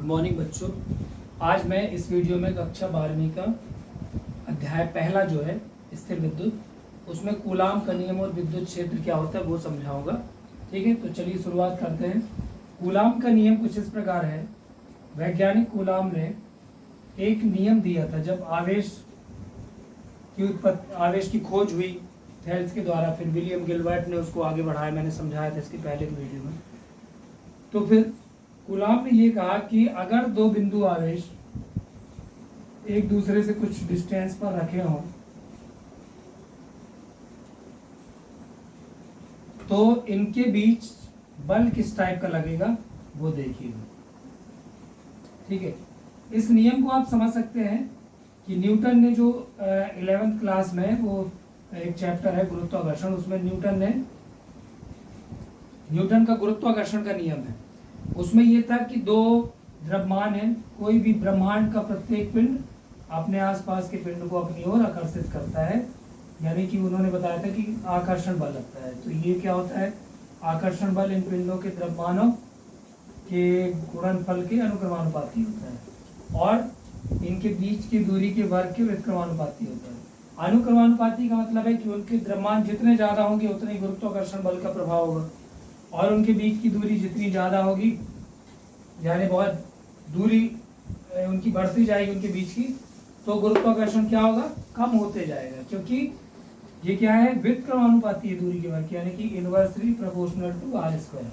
Morning बच्चों। आज मैं इस वीडियो में कक्षा 12वीं का अध्याय पहला जो है स्थिर विद्युत, उसमें कूलाम का नियम और विद्युत क्षेत्र क्या होता है वो समझाऊंगा। ठीक है, तो चलिए शुरुआत करते हैं। कूलाम का नियम कुछ इस प्रकार है। वैज्ञानिक कूलाम ने एक नियम दिया था जब आवेश की खोज हुई थेल्स के द्वारा, फिर विलियम गिलबर्ट ने उसको आगे बढ़ाया। मैंने समझाया था इसकी पहले की वीडियो में। तो फिर कूलाम ने ये कहा कि अगर दो बिंदु आवेश एक दूसरे से कुछ डिस्टेंस पर रखे हों तो इनके बीच बल किस टाइप का लगेगा वो देखिएगा। ठीक है, इस नियम को आप समझ सकते हैं कि न्यूटन ने जो 11th क्लास में वो एक चैप्टर है गुरुत्वाकर्षण, उसमें न्यूटन का गुरुत्वाकर्षण का नियम है। उसमें ये था कि दो द्रव्यमान है, कोई भी ब्रह्मांड का प्रत्येक पिंड अपने आसपास के पिंड को अपनी ओर आकर्षित करता है, यानी कि उन्होंने बताया था कि आकर्षण बल लगता है। तो ये क्या होता है, आकर्षण बल इन पिंडों के द्रव्यमानों के गुणनफल के अनुक्रमानुपाती होता है और इनके बीच की दूरी के वर्ग के व्युत्क्रमानुपाती होता है। अनुक्रमानुपाती का मतलब है कि उनके द्रव्यमान जितने ज्यादा होंगे उतने गुरुत्वाकर्षण बल का प्रभाव होगा, और उनके बीच की दूरी जितनी ज्यादा होगी, यानी बहुत दूरी उनकी बढ़ती जाएगी उनके बीच की, तो गुरुत्वाकर्षण क्या होगा, कम होते जाएगा, क्योंकि ये क्या है, व्युत्क्रमानुपाती है दूरी के वर्ग, यानी कि inversely proportional to R square.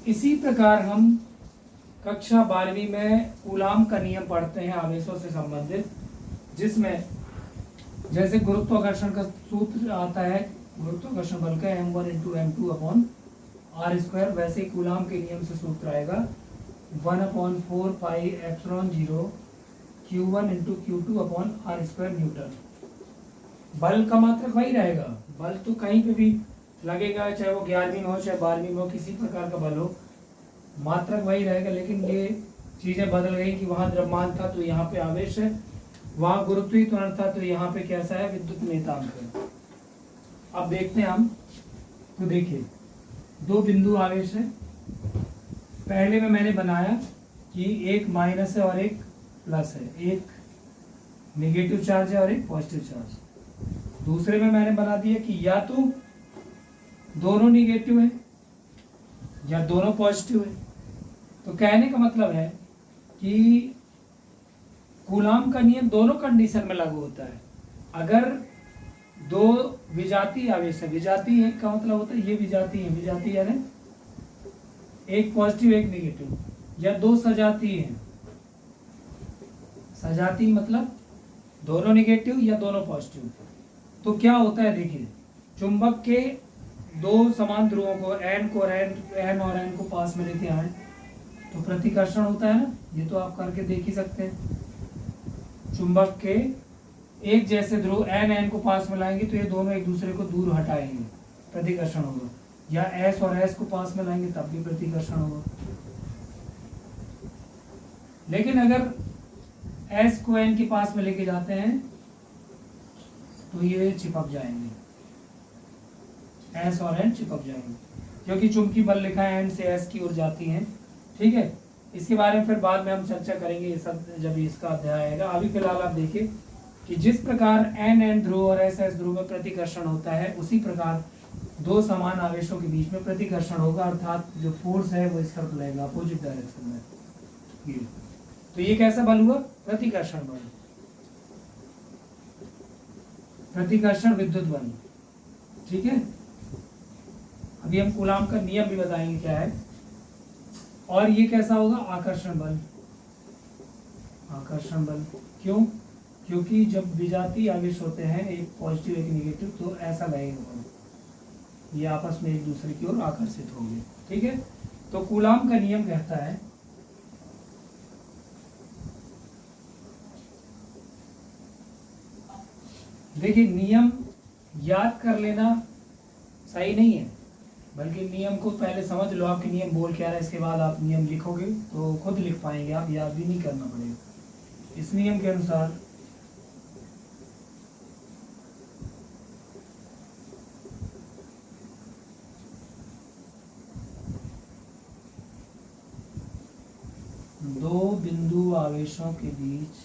इसी प्रकार हम कक्षा 12वीं में कूलाम का नियम पढ़ते हैं आवेशों से संबंधित, जिसमें जैसे गुरुत्वाकर्षण का सूत्र आता है, गुरुत्वाकर्षण बल का m1 × m2 upon R square, वैसे ही कूलाम के नियम से सूत्र आएगा 1/4 pi epsilon 0 Q1 × Q2 upon R square newton. बल का मात्रक वही रहेगा, बल तो कहीं पे भी लगेगा, चाहे वो 11वीं में हो चाहे 12वीं में हो, किसी प्रकार का बल हो, मात्रक वही रहेगा। लेकिन ये चीजें बदल गई कि वहां द्रव्यमान था तो यहाँ पे आवेश है, वहां गुरुत्वीय त्वरण था तो यहाँ पे कैसा है, विद्युत नियतांक है। अब देखते हैं हम, तो देखिए दो बिंदु आवेश है। पहले में मैंने बनाया कि एक माइनस है और एक प्लस है, एक नेगेटिव चार्ज है और एक पॉजिटिव चार्ज। दूसरे में मैंने बना दिया कि या तो दोनों नेगेटिव है या दोनों पॉजिटिव है। तो कहने का मतलब है कि कूलाम का नियम दोनों कंडीशन में लागू होता है। अगर दो विजातीय आवेश है, विजातीय का मतलब होता है ये विजातीय यानी एक पॉजिटिव एक नेगेटिव, या दो सजातीय हैं, सजातीय मतलब दोनों नेगेटिव या दोनों पॉजिटिव, तो क्या होता है, देखिए चुंबक के दो समान ध्रुवों को N और N को पास में लेते आए तो प्रतिकर्षण होता है ना, ये तो आप करके देख ही सकते हैं। चुंबक के एक जैसे ध्रुव N को पास में लाएंगे तो ये दोनों एक दूसरे को दूर हटाएंगे, प्रतिकर्षण होगा, या S और S को पास में लाएंगे तब भी प्रतिकर्षण होगा। लेकिन अगर S को N के पास में लेके जाते हैं तो ये चिपक जाएंगे, S और N चिपक जाएंगे, क्योंकि चुंबकीय बल लिखा है N से S की ओर जाती हैं। ठीक है, इसके बारे में फिर बाद में हम चर्चा करेंगे, ये सब जब इसका अध्याय आएगा। अभी फिलहाल आप देखिए कि जिस प्रकार N ध्रुव और S ध्रुव में प्रतिकर्षण होता है, उसी प्रकार दो समान आवेशों के बीच में प्रतिकर्षण होगा, अर्थात जो फोर्स है वो इस तरफ लगेगा, अपोजिट डायरेक्शन में। तो ये कैसा बल हुआ, प्रतिकर्षण बल, प्रतिकर्षण विद्युत बल। ठीक है, अभी हम कूलाम का नियम भी बताएंगे क्या है। और ये कैसा होगा, आकर्षण बल, आकर्षण बल क्यों, क्योंकि जब विजातीय आवेश होते हैं, एक पॉजिटिव एक नेगेटिव, तो ऐसा लगेगा, ये आपस में एक दूसरे की ओर आकर्षित होंगे। ठीक है, तो कूलाम का नियम कहता है देखिए, नियम याद कर लेना सही नहीं है, बल्कि नियम को पहले समझ लो आप कि नियम बोल क्या रहा है, इसके बाद आप नियम लिखोगे तो खुद लिख पाएंगे, आप याद भी नहीं करना पड़ेगा। इस नियम के अनुसार दो बिंदु आवेशों के बीच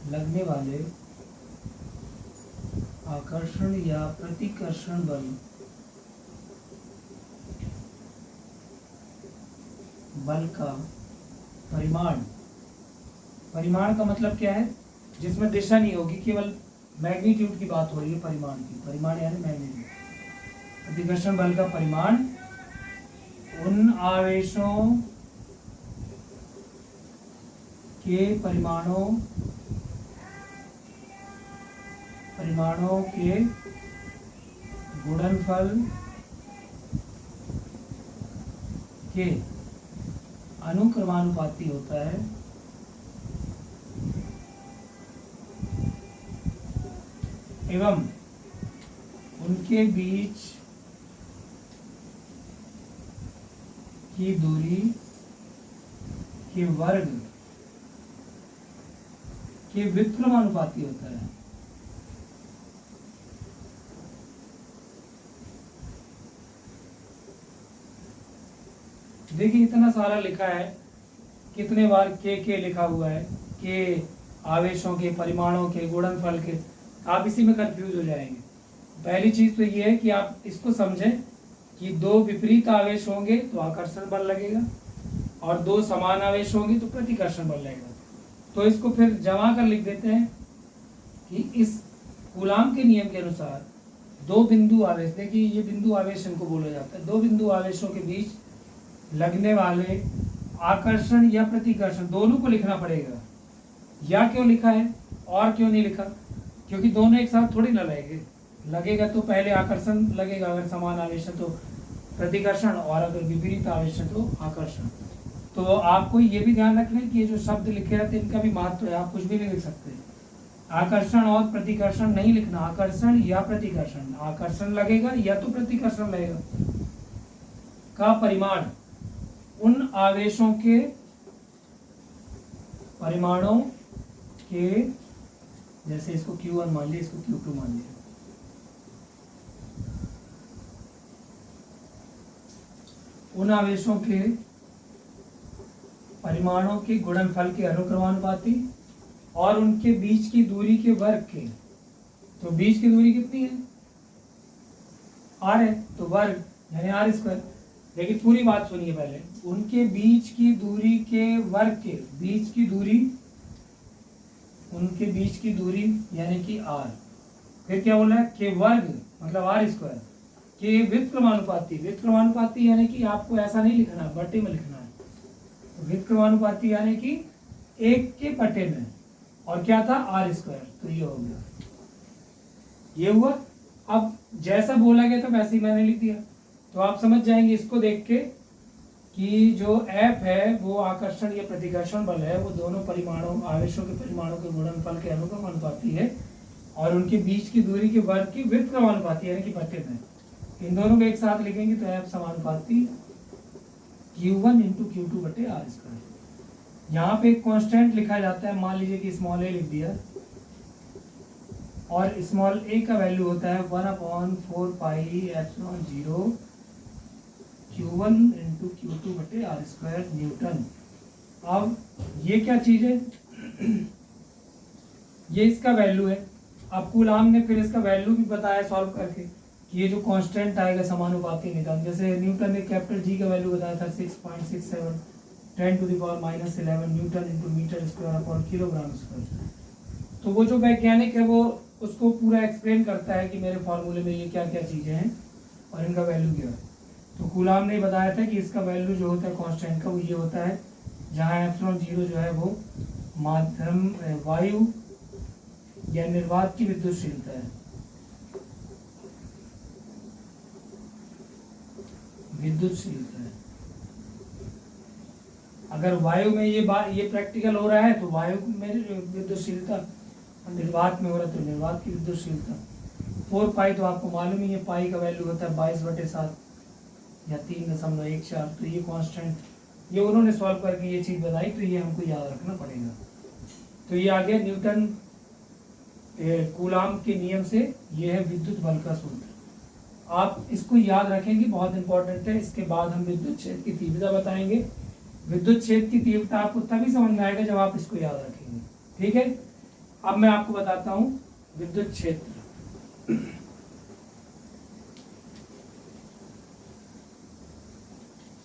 लगने वाले आकर्षण या प्रतिकर्षण बल का परिमाण का मतलब क्या है? जिसमें दिशा नहीं होगी, केवल मैग्नीट्यूड की बात हो रही है। परिमाण यानी मैग्नीट्यूड। प्रतिकर्षण बल का परिमाण उन आवेशों के परिमाणों के गुणनफल के अनुक्रमानुपाती होता है एवं उनके बीच की दूरी के वर्ग के व्युत्क्रमानुपाती होता है। देखिए इतना सारा लिखा है, कितने बार के लिखा हुआ है, के आवेशों के, परिमाणों के, गुणनफल के। आप इसी में कंफ्यूज हो जाएंगे। पहली चीज तो ये है कि आप इसको समझें कि दो विपरीत आवेश होंगे तो आकर्षण बल लगेगा, और दो समान आवेश होंगे तो प्रतिकर्षण बल लगेगा। तो इसको फिर जमा कर लिख देते हैं कि इस कूलाम के नियम के अनुसार दो बिंदु आवेश, देखिए ये बिंदु आवेश इनको बोला जाता है, दो बिंदु आवेशों के बीच लगने वाले आकर्षण या प्रतिकर्षण दोनों को लिखना पड़ेगा। या क्यों लिखा है और क्यों नहीं लिखा? क्योंकि दोनों एक साथ थोड़ी ना लगेगा तो पहले आकर्षण लगेगा अगर समान आवेश है तो प्रतिकर्षण, और अगर विपरीत आवेश है तो आकर्षण। तो आपको ये भी ध्यान रखना है कि ये जो शब्द लिखे रहते हैं इनका भी महत्व है। आप कुछ भी नहीं लिख सकते। आकर्षण और प्रतिकर्षण नहीं लिखना, आकर्षण या प्रतिकर्षण। आकर्षण लगेगा या तो प्रतिकर्षण लगेगा। का परिमाण उन आवेशों के परिमाणों के, जैसे इसको Q1 मान लिया, इसको Q2 मान लिया, उन आवेशों के परिमाणों के गुणनफल के अनुक्रमानुपाती और उनके बीच की दूरी के वर्ग के। तो बीच की दूरी कितनी है? r है, तो वर्ग यानी r²। लेकिन पूरी बात सुनिए पहले। उनके बीच की दूरी के वर्ग के, बीच की दूरी, उनके बीच की दूरी यानी कि r। फिर क्या बोला है? के वर्ग मतलब r²। के व्युत्क्रमानुपाती, व्युत्क्रमानुपाती यानी कि आपको ऐसा नहीं लिखना, बटे में लिखना है। व्युत्क्रमानुपाती यानी कि एक के बटे में, और क्या था? r²। तो ये हो गया, ये हुआ। अब जैसा बोला गया था वैसे ही मैंने लिख दिया। तो आप समझ जाएंगे इसको देख के कि जो F है वो आकर्षण या प्रतिकर्षण बल है, वो दोनों परिमाणों, आवेशों के परिमाणों के गुणनफल के अनुक्रमानुपाती है, और उनके बीच की दूरी के वर्ग की व्युत्क्रमानुपाती यानी कि बटे में। इन दोनों को एक साथ लिखेंगे तो F समानुपाती Q1 × Q2 बटे r²। यहाँ पे एक कांस्टेंट लिखा जाता है, मान लीजिए कि स्मॉल a लिख दिया, और स्मॉल a का वैल्यू होता है 1/4 पाई एप्सिलॉन 0 Q1 × Q2 बटे r² न्यूटन। अब ये क्या चीज है? ये इसका वैल्यू है। अब कूलाम ने फिर इसका वैल्यू भी बताया सॉल्व करके कि ये जो कांस्टेंट आएगा समानुपाती नियम, जैसे न्यूटन ने कैपिटल G का वैल्यू बताया था 6.67 10⁻11 न्यूटन × मीटर²/किलोग्राम²। तो वो जो वैज्ञानिक है वो उसको पूरा एक्सप्लेन करता है कि मेरे फॉर्मूले में ये क्या क्या चीजें हैं और इनका वैल्यू क्या है। तो कूलाम ने बताया था कि इसका वैल्यू जो होता है कांस्टेंट का, वो ये होता है जहाँ एप्सिलॉन 0 जो है वो माध्यम वायु या निर्वात की विद्युतशीलता है। विद्युतशीलता है। अगर वायु में ये प्रैक्टिकल हो रहा है तो वायु में विद्युतशीलता, निर्वात में हो रहा है तो निर्वात की विद्युतशीलता। 4 पाई तो आपको मालूम ही है, पाई का वैल्यू होता है 22/7 या 3.14। तो ये कांस्टेंट, ये उन्होंने सॉल्व करके ये चीज बताई, तो ये हमको याद रखना पड़ेगा। तो ये आ गया न्यूटन कूलाम के नियम से। ये है विद्युत बल का सूत्र। आप इसको याद रखेंगे, बहुत इंपॉर्टेंट है। इसके बाद हम विद्युत क्षेत्र की तीव्रता बताएंगे। विद्युत क्षेत्र की तीव्रता आपको तभी समझ में आएगा जब आप इसको याद रखेंगे। ठीक है, अब मैं आपको बताता हूं विद्युत क्षेत्र।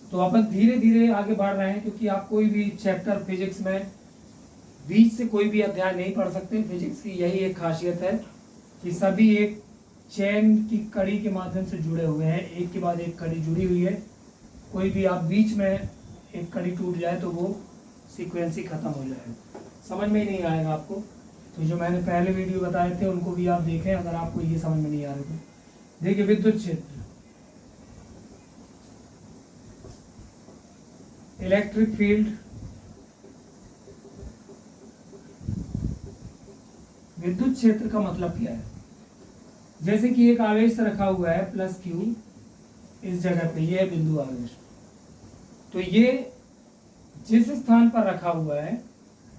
तो अपन धीरे धीरे आगे बढ़ रहे हैं, क्योंकि आप कोई भी चैप्टर फिजिक्स में बीच से कोई भी अध्याय नहीं पढ़ सकते। फिजिक्स की यही एक खासियत है कि सभी एक चैन की कड़ी के माध्यम से जुड़े हुए हैं, एक के बाद एक कड़ी जुड़ी हुई है। कोई भी आप बीच में एक कड़ी टूट जाए तो वो सीक्वेंस ही खत्म हो जाएगा, समझ में ही नहीं आएगा आपको। तो जो मैंने पहले वीडियो बताए थे उनको भी आप देखें अगर आपको ये समझ में नहीं आ रहे तो। देखिए विद्युत क्षेत्र, इलेक्ट्रिक फील्ड, विद्युत क्षेत्र का मतलब क्या है? जैसे कि एक आवेश रखा हुआ है प्लस क्यू इस जगह पे, ये है बिंदु आवेश। तो ये जिस स्थान पर रखा हुआ है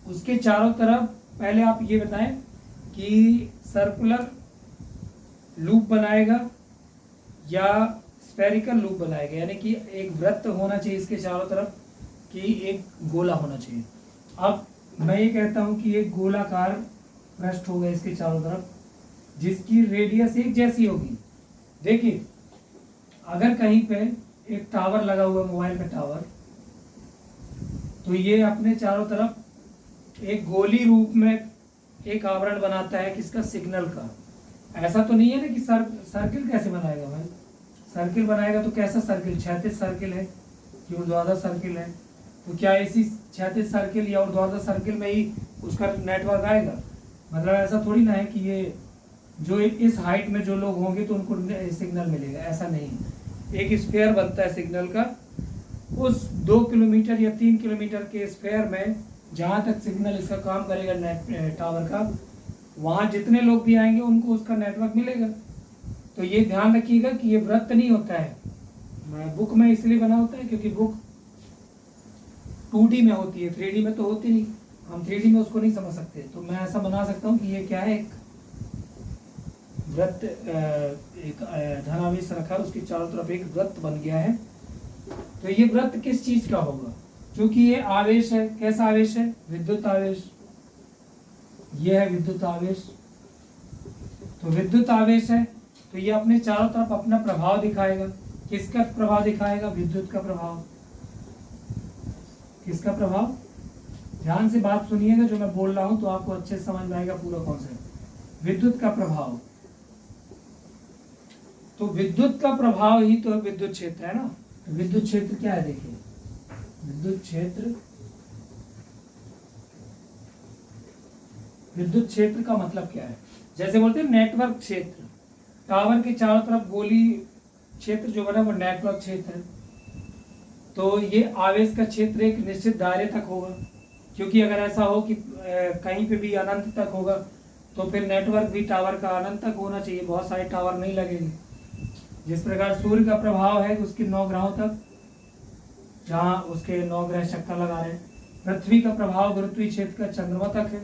उसके चारों तरफ, पहले आप ये बताएं कि सर्कुलर लूप बनाएगा या स्फेरिकल लूप बनाएगा, यानी कि एक वृत्त होना चाहिए इसके चारों तरफ कि एक गोला होना चाहिए। अब मैं ये कहता हूं कि एक गोलाकार पृष्ठ होगा इसके चारों तरफ जिसकी रेडियस एक जैसी होगी। देखिए अगर कहीं पे एक टावर लगा हुआ, मोबाइल का टावर, तो ये अपने चारों तरफ एक गोली रूप में एक आवरण बनाता है किसका? सिग्नल का। ऐसा तो नहीं है ना कि सर्किल कैसे बनाएगा भाई? सर्किल बनाएगा तो कैसा सर्किल? क्षैतिज सर्किल है कि ऊर्ध्वाधर सर्किल है? तो क्या इसी क्षैतिज सर्किल या ऊर्ध्वाधर सर्किल में ही उसका नेटवर्क आएगा? मतलब ऐसा थोड़ी ना है कि ये जो इस हाइट में जो लोग होंगे तो उनको सिग्नल मिलेगा, ऐसा नहीं। एक स्फेयर बनता है सिग्नल का, उस 2 किलोमीटर या 3 किलोमीटर के स्फेयर में जहाँ तक सिग्नल इसका काम करेगा नेट टावर का, वहाँ जितने लोग भी आएंगे उनको उसका नेटवर्क मिलेगा। तो ये ध्यान रखिएगा कि ये वृत्त नहीं होता है। बुक में इसलिए बना होता है क्योंकि बुक 2D में होती है, 3D में तो होती नहीं, हम 3D में उसको नहीं समझ सकते। तो मैं ऐसा बना सकता हूँ कि ये क्या है, एक वृत्त, एक धनावेश रखा है उसके चारों तरफ एक वृत्त बन गया है। तो ये वृत्त किस चीज का होगा? क्योंकि ये आवेश है। कैसा आवेश है? विद्युत आवेश। ये है विद्युत आवेश। तो विद्युत आवेश है तो ये अपने चारों तरफ अपना प्रभाव दिखाएगा। किसका प्रभाव दिखाएगा? विद्युत का प्रभाव। किसका प्रभाव? ध्यान से बात सुनिएगा जो मैं बोल रहा हूं तो आपको अच्छे से समझ में आएगा पूरा कॉन्सेप्ट। विद्युत का प्रभाव, तो विद्युत का प्रभाव ही तो विद्युत क्षेत्र है ना। तो विद्युत क्षेत्र क्या है? देखिए विद्युत क्षेत्र, विद्युत क्षेत्र का मतलब क्या है? जैसे बोलते हैं नेटवर्क क्षेत्र, टावर के चारों तरफ गोली क्षेत्र जो बना वो नेटवर्क क्षेत्र है। तो ये आवेश का क्षेत्र एक निश्चित दायरे तक होगा, क्योंकि अगर ऐसा हो कि कहीं पे भी अनंत तक होगा तो फिर नेटवर्क भी टावर का अनंत तक होना चाहिए, बहुत सारे टावर नहीं लगेंगे। जिस प्रकार सूर्य का प्रभाव है उसके 9 ग्रहों तक, जहाँ उसके 9 ग्रह चक्कर लगा रहे हैं। पृथ्वी का प्रभाव गुरुत्वीय क्षेत्र का चंद्रमा तक है,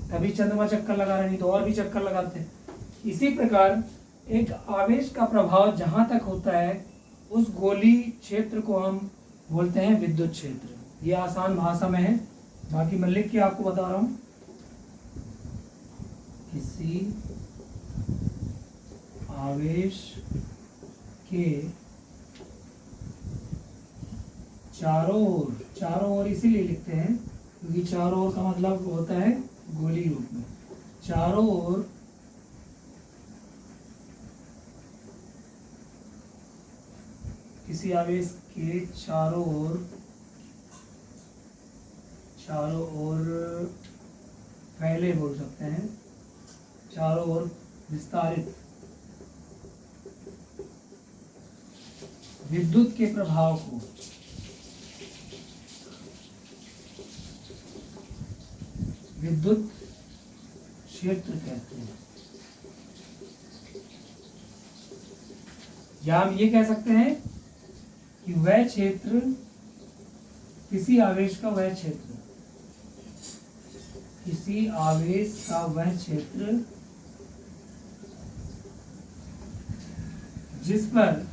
तभी चंद्रमा चक्कर लगा रहे, नहीं तो और भी चक्कर लगाते हैं। इसी प्रकार एक आवेश का प्रभाव जहां तक होता है उस गोली क्षेत्र को हम बोलते हैं विद्युत क्षेत्र। ये आसान भाषा में है, बाकी मैं लिख के आपको बता रहा हूं। किसी आवेश के चारों ओर इसीलिए लिखते हैं क्योंकि चारों ओर का मतलब होता है गोली रूप में। चारों ओर किसी आवेश के चारों ओर पहले बोल सकते हैं, चारों ओर विस्तारित विद्युत के प्रभाव को विद्युत क्षेत्र कहते हैं। या हम ये कह सकते हैं कि वह क्षेत्र, किसी आवेश का वह क्षेत्र, किसी आवेश का वह क्षेत्र जिस पर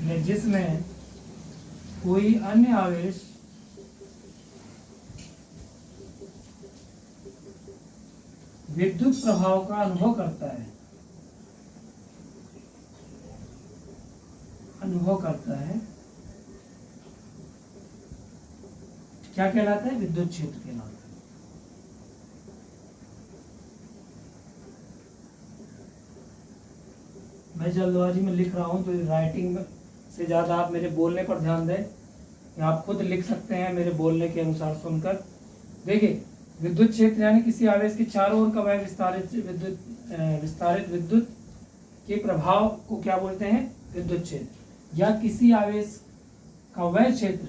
या जिसमें कोई अन्य आवेश विद्युत प्रभाव का अनुभव करता है, क्या कहलाता है? विद्युत क्षेत्र कहलाता है। मैं जल्दबाजी में लिख रहा हूं तो राइटिंग में से ज्यादा आप मेरे बोलने पर ध्यान दें, या आप खुद लिख सकते हैं मेरे बोलने के अनुसार सुनकर। देखिए, विद्युत क्षेत्र यानी किसी आवेश के चारों ओर का वह विस्तारित विद्युत के प्रभाव को क्या बोलते हैं? विद्युत क्षेत्र। या किसी आवेश का वह क्षेत्र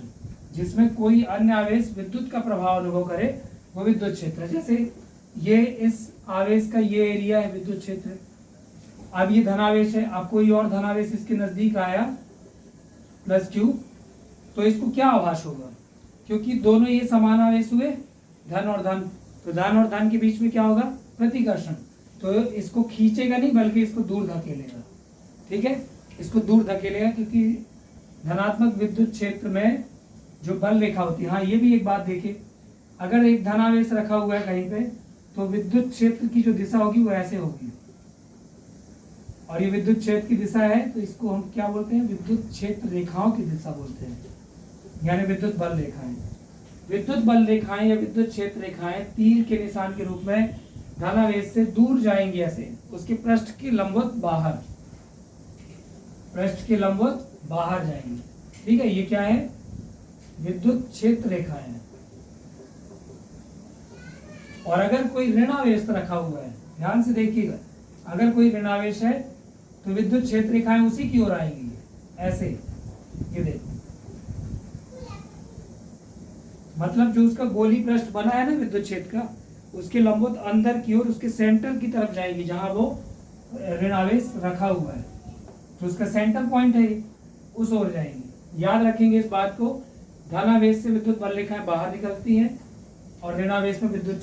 जिसमें कोई अन्य आवेश विद्युत का प्रभाव अनुभव करे, वो विद्युत क्षेत्र है। जैसे ये इस आवेश का ये एरिया है विद्युत क्षेत्र। अब ये धनावेश है, अब कोई और धनावेश इसके नजदीक आया प्लस Q, तो इसको क्या आभास होगा? क्योंकि दोनों ये समान आवेश हुए, धन और धन, तो धन और धन के बीच में क्या होगा? प्रतिकर्षण। तो इसको खींचेगा नहीं बल्कि इसको दूर धकेलेगा। ठीक है, इसको दूर धकेलेगा, क्योंकि धनात्मक विद्युत क्षेत्र में जो बल रेखा होती है, हाँ ये भी एक बात देखिए, अगर एक धनावेश रखा हुआ है कहीं पे, तो विद्युत क्षेत्र की जो दिशा होगी वो ऐसे होगी, और ये विद्युत क्षेत्र की दिशा है, तो इसको हम क्या बोलते हैं? विद्युत क्षेत्र रेखाओं की दिशा बोलते हैं, यानी विद्युत बल रेखाएं। विद्युत बल रेखाएं या विद्युत क्षेत्र रेखाएं तीर के निशान के रूप में धनावेश से दूर जाएंगी, ऐसे उसके पृष्ठ के लंबवत बाहर जाएंगी। ठीक है, ये क्या है? विद्युत क्षेत्र रेखाएं। और अगर कोई ऋणावेश रखा हुआ है, ध्यान से देखिएगा, अगर कोई ऋणावेश है तो विद्युत क्षेत्र रेखाएं उसी की ओर आएंगी, ऐसे। ये देखो, मतलब जो उसका गोली पृष्ठ बना है ना विद्युत क्षेत्र का, उसके लंबवत अंदर की ओर, उसके सेंटर की तरफ जाएगी, जहां वो ऋणावेश रखा हुआ है, तो उसका सेंटर पॉइंट है, उस ओर जाएंगी। याद रखेंगे इस बात को, धनावेश से विद्युत बल रेखाएं बाहर निकलती हैं और ऋणावेश में विद्युत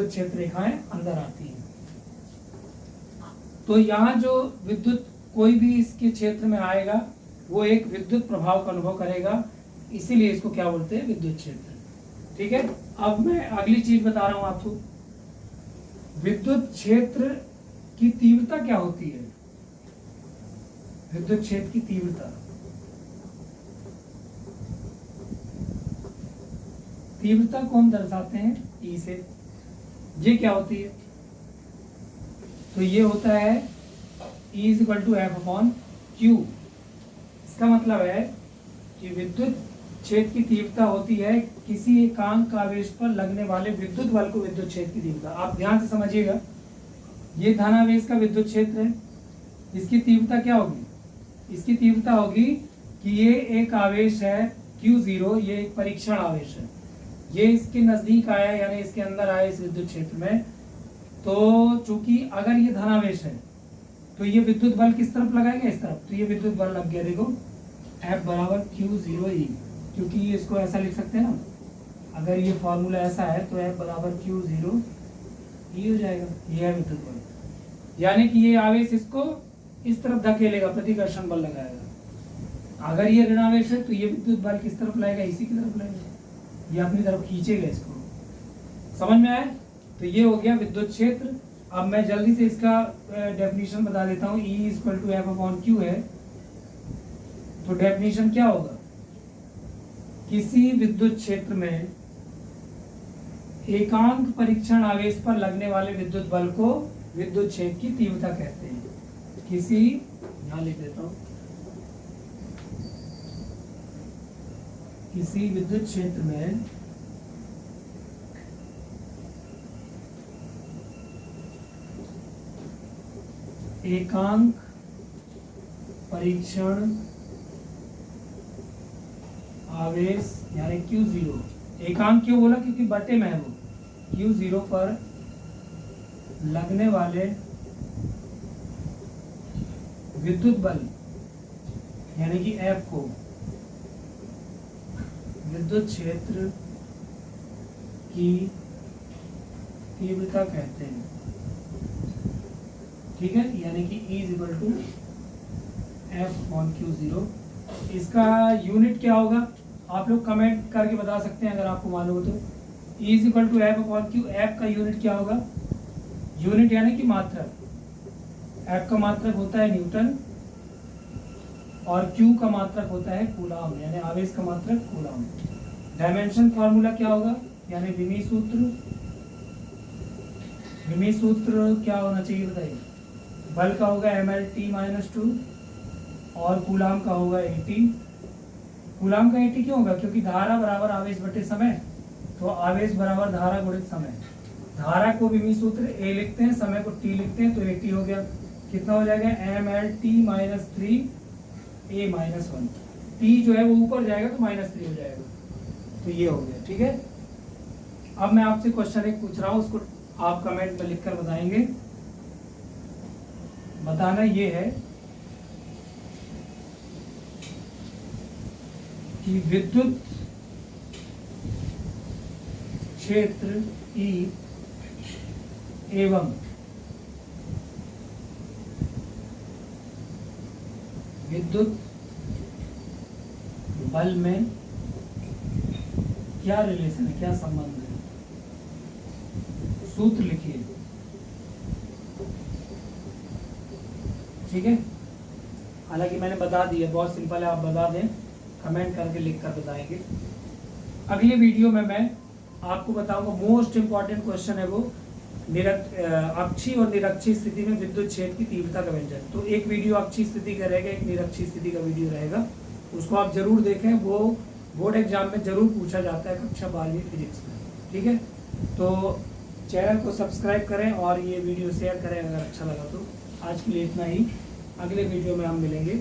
क्षेत्र रेखाएं अंदर आती हैं। तो यहाँ जो विद्युत कोई भी इसके क्षेत्र में आएगा, वो एक विद्युत प्रभाव का अनुभव करेगा, इसीलिए इसको क्या बोलते हैं? विद्युत क्षेत्र। ठीक है, अब मैं अगली चीज बता रहा हूं आपको। विद्युत क्षेत्र की तीव्रता क्या होती है? विद्युत क्षेत्र की तीव्रता को हम दर्शाते हैं E से। ये क्या होती है? तो ये होता है E = F/Q। इसका मतलब है कि विद्युत क्षेत्र की तीव्रता होती है किसी एकांक आवेश पर लगने वाले विद्युत बल को विद्युत क्षेत्र की तीव्रता। आप ध्यान से समझिएगा, ये धनावेश का विद्युत क्षेत्र है, इसकी तीव्रता क्या होगी? इसकी तीव्रता होगी कि ये एक आवेश है Q0, ये एक परीक्षण आवेश है, ये इसके नजदीक आया, यानी इसके अंदर आया इस विद्युत क्षेत्र में। तो चूंकि अगर ये धनावेश है तो ये विद्युत बल किस तरफ लगाएगा? इस तरफ। तो ये विद्युत बल लग गया, देखो F = Q0E, क्योंकि ये इसको ऐसा लिख सकते हैं ना, अगर ये फॉर्मूला ऐसा है तो F = Q0E हो जाएगा। ये है विद्युत बल, यानी कि ये आवेश इसको इस तरफ धकेलेगा, प्रतिकर्षण बल लगाएगा। अगर ये ऋणावेश है तो ये विद्युत बल किस तरफ लाएगा? इसी की तरफ लाएगा, ये अपनी तरफ खींचेगा इसको। समझ में आया? तो ये हो गया विद्युत क्षेत्र। अब मैं जल्दी से इसका डेफिनेशन बता देता हूँ। E = F/Q है, तो डेफिनेशन क्या होगा? किसी विद्युत क्षेत्र में एकांक परीक्षण आवेश पर लगने वाले विद्युत बल को विद्युत क्षेत्र की तीव्रता कहते हैं। किसी, यहां लिख देता हूं, किसी विद्युत क्षेत्र में एकांक परीक्षण आवेश यानी Q0, एकांक क्यों बोला? क्योंकि बटे में है वो, Q0 पर लगने वाले विद्युत बल यानी कि F को विद्युत क्षेत्र की तीव्रता कहते हैं। ठीक है, यानी कि E = F/Q0। इसका यूनिट क्या होगा आप लोग कमेंट करके बता सकते हैं अगर आपको मालूम हो तो। E is equal to F/Q। F का यूनिट क्या होगा, यूनिट यानी कि मात्रक। F का मात्रक होता है न्यूटन और Q का मात्रक होता है कूलाम, यानी आवेश का मात्रक कूलाम। डायमेंशन फॉर्मूला क्या होगा, यानी विमी सूत्र। विमी सूत्र क्या होना चाहिए बताइए। बल का होगा mL/t-2 और कूलाम का होगा AT। कूलाम का AT क्यों होगा, क्योंकि धारा बराबर आवेश बटे समय, तो आवेश बराबर धारा गुणित समय। धारा को विमी सूत्र A लिखते हैं, समय को T लिखते हैं, तो AT हो गया। कितना हो जाएगा mL/t-3A-1। T जो है वो ऊपर जाएगा तो -3 हो जाएगा, तो ये हो गया। ठीक है, अब मैं आपसे क्वेश्चन एक पूछ रहा हूँ, उसको आप कमेंट में लिखकर बताएंगे। बताना ये है कि विद्युत क्षेत्र E एवं विद्युत बल में क्या रिलेशन है, क्या संबंध है, सूत्र लिखिए। ठीक है, हालांकि मैंने बता दिया, बहुत सिंपल है, आप बता दें, कमेंट करके लिख कर बताएंगे। अगले वीडियो में मैं आपको बताऊंगा, मोस्ट इंपॉर्टेंट क्वेश्चन है वो, अक्षीय और निरक्षीय स्थिति में विद्युत क्षेत्र की तीव्रता का व्यंजन। तो एक वीडियो अक्षीय स्थिति का रहेगा, एक निरक्षीय स्थिति का वीडियो रहेगा, उसको आप जरूर देखें, वो बोर्ड एग्जाम में जरूर पूछा जाता है कक्षा 12वीं फिजिक्स में। ठीक है, तो चैनल को सब्सक्राइब करें और ये वीडियो शेयर करें अगर अच्छा लगा तो। आज के लिए इतना ही, अगले वीडियो में हम मिलेंगे।